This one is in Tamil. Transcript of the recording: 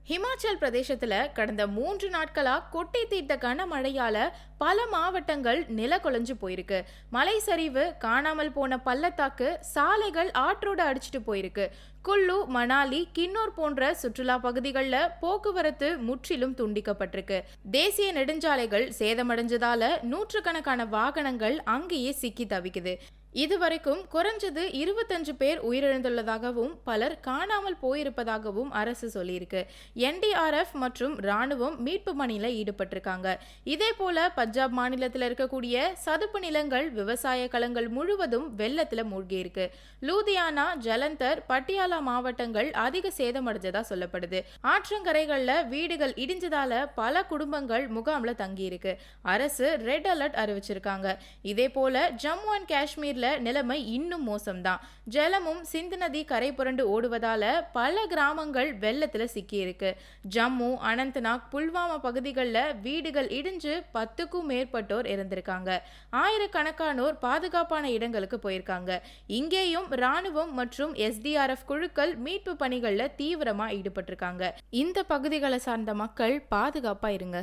ஹிமாச்சல் பிரதேசத்துல கடந்த 3 நாட்களா கொட்டி தீர்த்த கனமழையால பல மாவட்டங்கள் நிலக்குலைஞ்சு போயிருக்கு. மலை சரிவு, காணாமல் போன பள்ளத்தாக்கு, சாலைகள் ஆற்றோட அடிச்சிட்டு போயிருக்கு. குல்லு, மணாலி, கின்னோர் போன்ற சுற்றுலா பகுதிகளில் போக்குவரத்து முற்றிலும் துண்டிக்கப்பட்டிருக்கு. தேசிய நெடுஞ்சாலைகள் சேதமடைஞ்சதால நூற்றுக்கணக்கான வாகனங்கள் அங்கேயே சிக்கி தவிக்குது. இதுவரைக்கும் குறைஞ்சது 25 பேர் உயிரிழந்துள்ளதாகவும் பலர் காணாமல் போயிருப்பதாகவும் அரசு சொல்லியிருக்கு. NDRF மற்றும் ராணுவம் மீட்பு பணியில ஈடுபட்டிருக்காங்க. இதே போல பஞ்சாப் மாநிலத்தில் இருக்கக்கூடிய சதுப்பு நிலங்கள், விவசாய களங்கள் முழுவதும் வெள்ளத்துல மூழ்கியிருக்கு. லூதியானா, ஜலந்தர், பட்டியாலா மாவட்டங்கள் அதிக சேதமடைஞ்சதா சொல்லப்படுது. ஆற்றங்கரைகள்ல வீடுகள் இடிஞ்சதால பல குடும்பங்கள் முகாம்ல தங்கியிருக்கு. அரசு ரெட் அலர்ட் அறிவிச்சிருக்காங்க. இதே போல ஜம்மு அண்ட் காஷ்மீர் நிலைமை இன்னும் மோசம்தான். ஜலமும் சிந்து நதி கரை புரண்டு ஓடுவதால பல கிராமங்கள் வெள்ளத்துல சிக்கி இருக்கு. ஜம்மு, அனந்த்நாக், புல்வாமா பகுதிகளில் வீடுகள் இடிஞ்சு 10க்கும் மேற்பட்டோர் இறந்திருக்காங்க. ஆயிரக்கணக்கானோர் பாதுகாப்பான இடங்களுக்கு போயிருக்காங்க. இங்கேயும் ராணுவம் மற்றும் SDRF குழுக்கள் மீட்பு பணிகள்ல தீவிரமா ஈடுபட்டிருக்காங்க. இந்த பகுதிகளை சார்ந்த மக்கள் பாதுகாப்பா இருங்க.